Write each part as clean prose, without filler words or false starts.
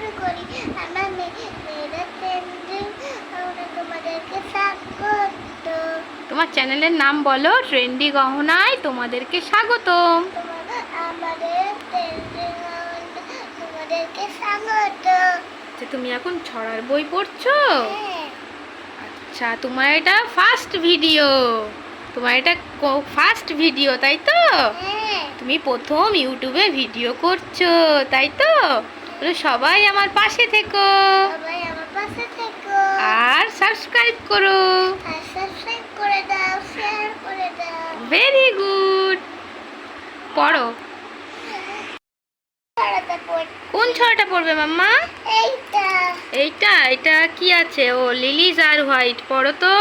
শুরু করি। আমার মেয়েরা ট্রেন্ডিং, তোমাদেরকে স্বাগত। তোমার চ্যানেলের নাম বলো। ট্রেন্ডি গহনায় তোমাদেরকে স্বাগতম। আমাদের ট্রেন্ডিং, তোমাদেরকে স্বাগত। আচ্ছা, তুমি এখন ছড়ার বই পড়ছো? হ্যাঁ। আচ্ছা, তোমার এটা ফার্স্ট ভিডিও। তাই তো? হ্যাঁ। তুমি প্রথম ইউটিউবে ভিডিও করছো, তাই তো? বলো, সবাই আমার পাশে থেকো সবাই আমার পাশে থেকো। আর সাবস্ক্রাইব করো। আর সাবস্ক্রাইব করে দাও, শেয়ার করে দাও। Very good. পড়ো। ছড়াটা পড়। কোন ছড়াটা পড়বে মাম্মা? এইটা। এটা কি আছে? ও, লিলিজ আর হোয়াইট। পড়ো তো।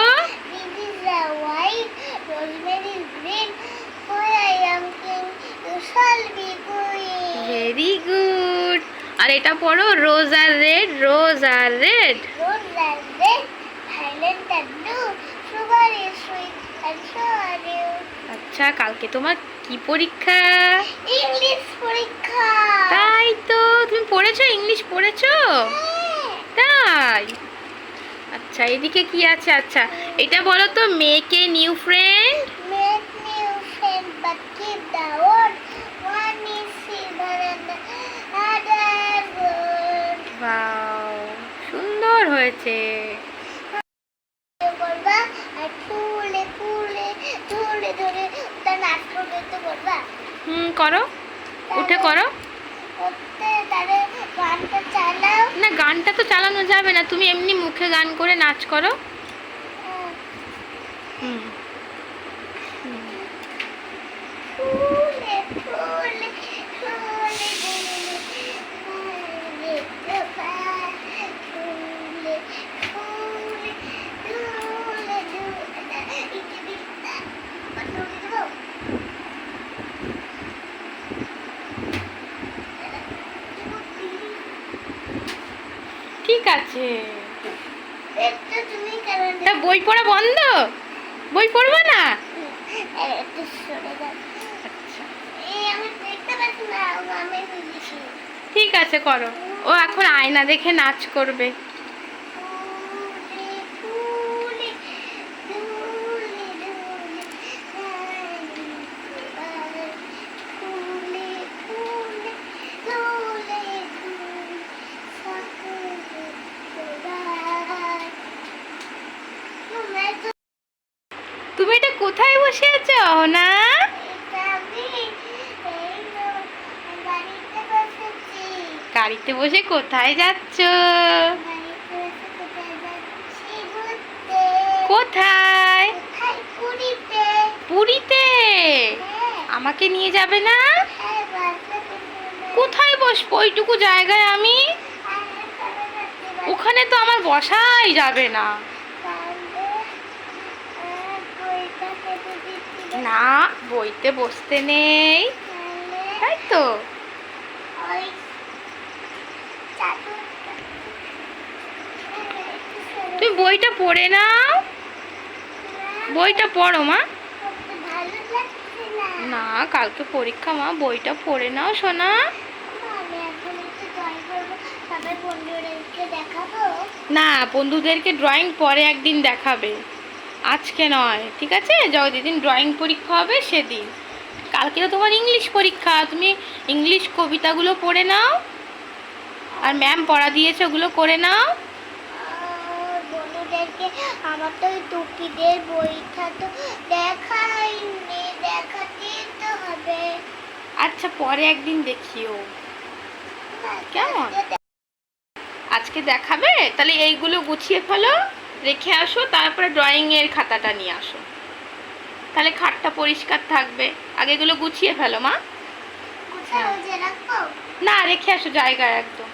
Lilies are white, rosemary is green. For I am king, you shall be queen. Very good. আর এটা পড়ো, rose are red. Rose are red, violet and blue. Sugar is sweet, and so are you. আচ্ছা, কালকে তোমার কি পরীক্ষা? English পরীক্ষা। তাই তো, তুমি পড়েছো? ইংলিশ পড়েছো? হ্যাঁ। তাই? আচ্ছা, এদিকে কি আছে? আচ্ছা, এটা বলো তো, make a new friend. Make new friend, but keep the old. One is silver and the other gold. Wow, সুন্দর হয়েছে। করবা আর ফুলে ফুলে ধরে ধরে ওটা নাচ করবে তো করবা। করো, উঠে করো। করতে তাহলে গানটা চালাও। না, গানটা তো চালানো যাবে না, তুমি এমনি মুখে গান করে নাচ করো। হুম ফুলে ফুলে ফুলে ফুলে ফুলে ফুলে ফুলে ঠিক আছে। তুমি কেন তা বই পড়া বন্ধ? বই পড়বা না? একটু সরে যাও। আচ্ছা, আমি দেখতে পাচ্ছি না, আমি বুঝেছি। ঠিক আছে, করো। ও এখন আয়না দেখে নাচ করবে। ফুলে ফুলে ফুলে ফুলে ফুলে ফুলে তুমি এটা কোথায় বসে আছো না? গাড়িতে বসে কোথায় যাচ্ছ? কোথায়? পুরীতে? আমাকে নিয়ে যাবে না? কোথায় বসবো ওইটুকু জায়গায় আমি? ওখানে তো আমার বসাই যাবে না। না, বইতে বসতে নেই, তাই তো? তুমি বইটা পড়ে নাও। বইটা পড়ো মা। না, কালকে পরীক্ষা মা, বইটা পড়ে নাও সোনা। না, বন্ধুদেরকে ড্রয়িং পরে একদিন দেখাবে, আজকে নয়, ঠিক আছে? যেদিন ড্রয়িং পরীক্ষা হবে সেদিন। কালকে তো তোমার ইংলিশ পরীক্ষা, তুমি ইংলিশ কবিতাগুলো পড়ে নাও, আর ম্যাম পড়া দিয়েছে ওগুলো করে নাও। বন্ধুদেরকে আমার তো ওই টুকিদের বইটা তো দেখাইনি, দেখাতেই তো হবে। আচ্ছা, পরে একদিন দেখিও, কেমন? আজকে দেখাবে? তাহলে এইগুলো গুছিয়ে ফেলো, রেখে আসো, তারপরে ড্রয়িংয়ের খাতাটা নিয়ে আসো, তাহলে খাটটা পরিষ্কার থাকবে। আগে এগুলো গুছিয়ে ফেলো মা। না, রেখে আসো জায়গায় একদম।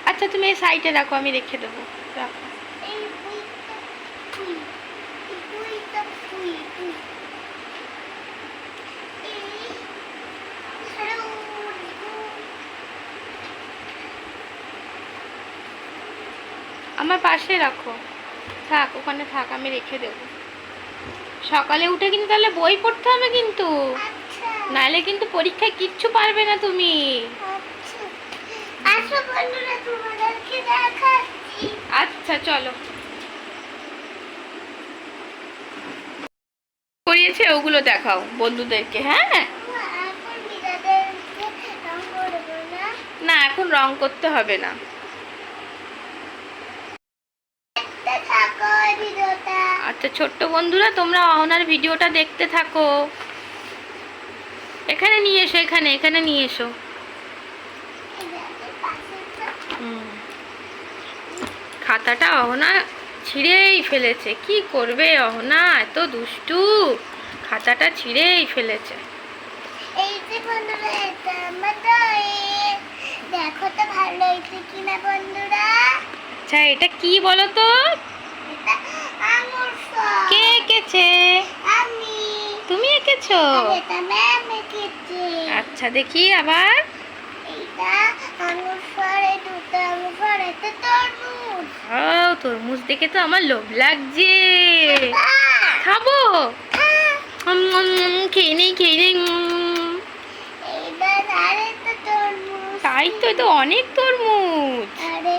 আচ্ছা, তুমি এই সাইডে রাখো, আমি রেখে দেবো। রাখো। আমার পাশে রাখো, থাক, ওখানে থাক, আমি রেখে দেবো। সকালে উঠে কিন্তু তাহলে বই পড়তে হবে কিন্তু। নাহলে কিন্তু পরীক্ষায় কিচ্ছু পারবে না তুমি। আচ্ছা আসো বন্ধুরা তোমাদেরকে দেখাচ্ছি। আচ্ছা চলো। করিয়েছে ওগুলো দেখাও বন্ধুদেরকে। হ্যাঁ এখন বিড়ালদেরকে রং করবো না। না এখন রং করতে হবে না। দেখতে থাকো এই ভিডিওটা। আচ্ছা ছোট্ট বন্ধুরা তোমরা অহনার ভিডিওটা দেখতে থাকো। এখানে নিয়ে এসো, এখানে এখানে নিয়ে এসো। এই দেখো পাশেরটা। খাতাটা অহনা ছিঁড়েই ফেলেছে। কি করবে অহনা, এত দুষ্টু, খাতাটা ছিঁড়েই ফেলেছে। এই যে বন্ধুরা এটা আমার ড্রয়িং। দেখো তো ভালো হয়েছে কিনা বন্ধুরা। আচ্ছা এটা কি বলো তো? এটা আঙুর ফল। কে এঁকেছে? আমি। তুমি এঁকেছো? আর এটা ম্যাম এঁকেছে। আচ্ছা দেখি আবার। এইটা আঙুর ফল, এই দুটো আঙুর ফল, এটা তরমুজ। ও তরমুজ দেখে তো আমার লোভ লাগছে। আহ! খাবো? আহ! খেয়ে নেই খেয়ে নেই। এইবার আরেকটা তরমুজ। তাই তো, এটা অনেক তরমুজ। আরে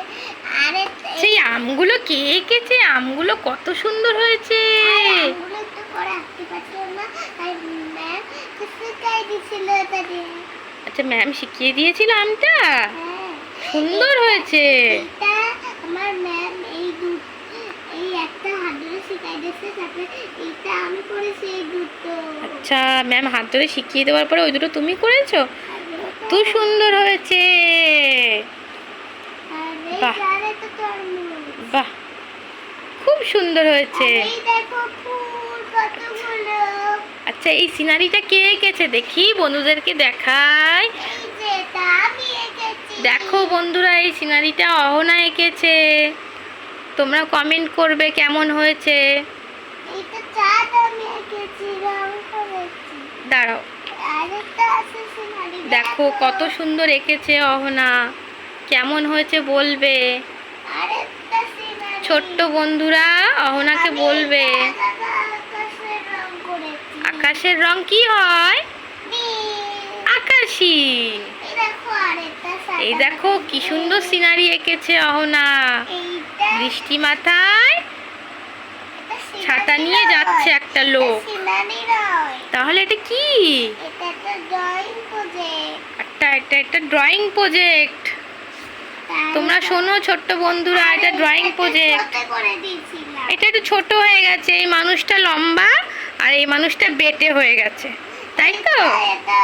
আরে সেই আমগুলো কে এঁকেছে? আমগুলো কত সুন্দর হয়েছে। আঙুরগুলো একটু করে আঁকতে পারছিলাম না, আর ম্যাম শিখাই দিছিল এটা দিয়ে। আচ্ছা ম্যাম শিখিয়ে দিয়েছিল আমটা? হ্যাঁ সুন্দর হয়েছে। এটা আমার ম্যাম এই একটা হাত ধরে শিখাই দিয়েছে, তারপরে এইটা আমি করেছি এই দুটো। আচ্ছা ম্যাম হাত ধরে শিখিয়ে দেওয়ার পরে ওই দুটো তুমি করেছো? আর এটা- তো সুন্দর হয়েছে। আর এই বাহ। আরেকটা তরমুজ। বাহ খুব সুন্দর হয়েছে। আর এই দেখো ফুল কতগুলো। আচ্ছা এই সিনারিটা কে এঁকেছে দেখি, বন্ধুদেরকে দেখাই। এই যে এটা আমি এঁকেছি। দেখো বন্ধুরা এই সিনারিটা অহনা এঁকেছে। তোমরা কমেন্ট করবে কেমন হয়েছে। এইটা চাঁদ আমি এঁকেছি, রং করেছি। দাঁড়াও আরেকটা আছে সিনারি। দেখো কত সুন্দর এঁকেছে অহনা, কেমন হয়েছে বলবে। আরেকটা সিনারি। ছোট্ট বন্ধুরা অহনাকে আমি বলবে। সাদা আকাশের রং করেছি। আকাশের রং কি হয়? নীল। আকাশী। এই দেখো আরেকটা সাদা। এই দেখো কি সুন্দর সিনারি এঁকেছে অহনা। এইটা বৃষ্টি মাথায় এটা সিনারি ছাতা নিয়ে নয়। যাচ্ছে একটা লোক। এটা সিনারি নয়। তাহলে এটা কি? এটা একটা ড্রয়িং প্রজেক্ট। একটা ড্রয়িং প্রজেক্ট। তোমরা শোনো ছোট্ট বন্ধুরা, এটা ড্রয়িং প্রজেক্ট। করে দিয়েছিলাম। এটা একটু ছোট হয়ে গেছে, এই মানুষটা লম্বা আর এই মানুষটা বেটে হয়ে গেছে, তাই তো? এটা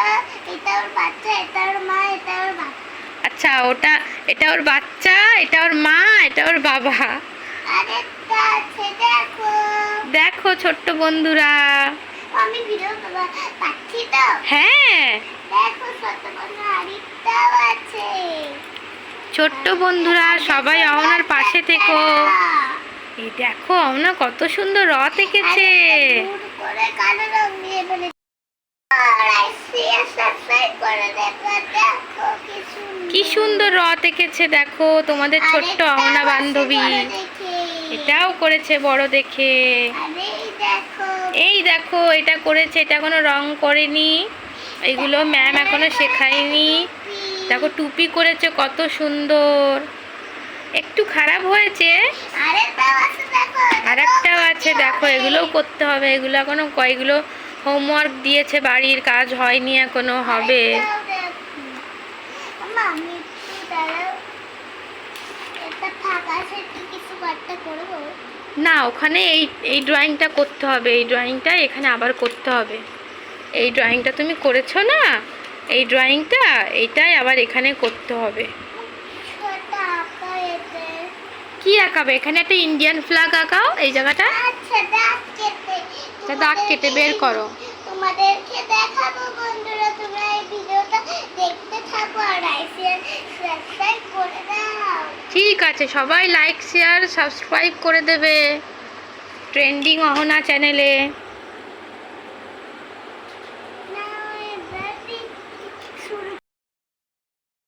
এটা ওর বাচ্চা, এটা ওর মা, এটা ওর বাবা। আচ্ছা এটা ওর বাচ্চা, এটা ওর মা, এটা ওর বাবা। আরেকটা আছে দেখো। দেখো ছোট্ট বন্ধুরা। আমি ভিডিও পাচ্ছি তো। হ্যাঁ দেখো ছোট বন্ধু আরেকটাও আছে। ছোট্ট বন্ধুরা সবাই অহনার পাশে থেকো। এই দেখো অহনা কত সুন্দর রথ এঁকেছে। আরেকটা করে কালো রং দিয়ে ফেলেছি। সাবস্ক্রাইব করে দেখো, দেখো কি সুন্দর রথ এঁকেছে। দেখো তোমাদের ছোট্ট অহনা বান্ধবী এটাও করেছে বড় দেখে। এই দেখো এটা করেছে, এটা এখনো রং করেনি, এগুলো ম্যাম এখনো শেখায়নি। দেখো টুপি করেছে কত সুন্দর। একটু খারাপ হয়েছে, আরেকটাও আছে দেখো, এগুলোও করতে হবে। এগুলো এখনো কয়গুলো হোমওয়ার্ক দিয়েছে, বাড়ির কাজ হয়নি এখনো, হবে। না ওখানে এই ড্রয়িংটা করতে হবে, এই ড্রয়িংটা এখানে আবার করতে হবে। এই ড্রয়িংটা তুমি করেছো না, এই ড্রয়িংটা এইটাই আবার এখানে করতে হবে। কি আঁকাবে? এখানে একটা ইন্ডিয়ান ফ্ল্যাগ আঁকাও এই জায়গাটা। দাগ কেটে বের করো। তোমাদেরকে দেখাবো বন্ধুরা, তোমরা এই ভিডিওটা দেখতে থাকো আর সাবস্ক্রাইব করে দাও। ঠিক আছে, সবাই লাইক শেয়ার সাবস্ক্রাইব করে দেবে ট্রেন্ডিং অহনা চ্যানেলে।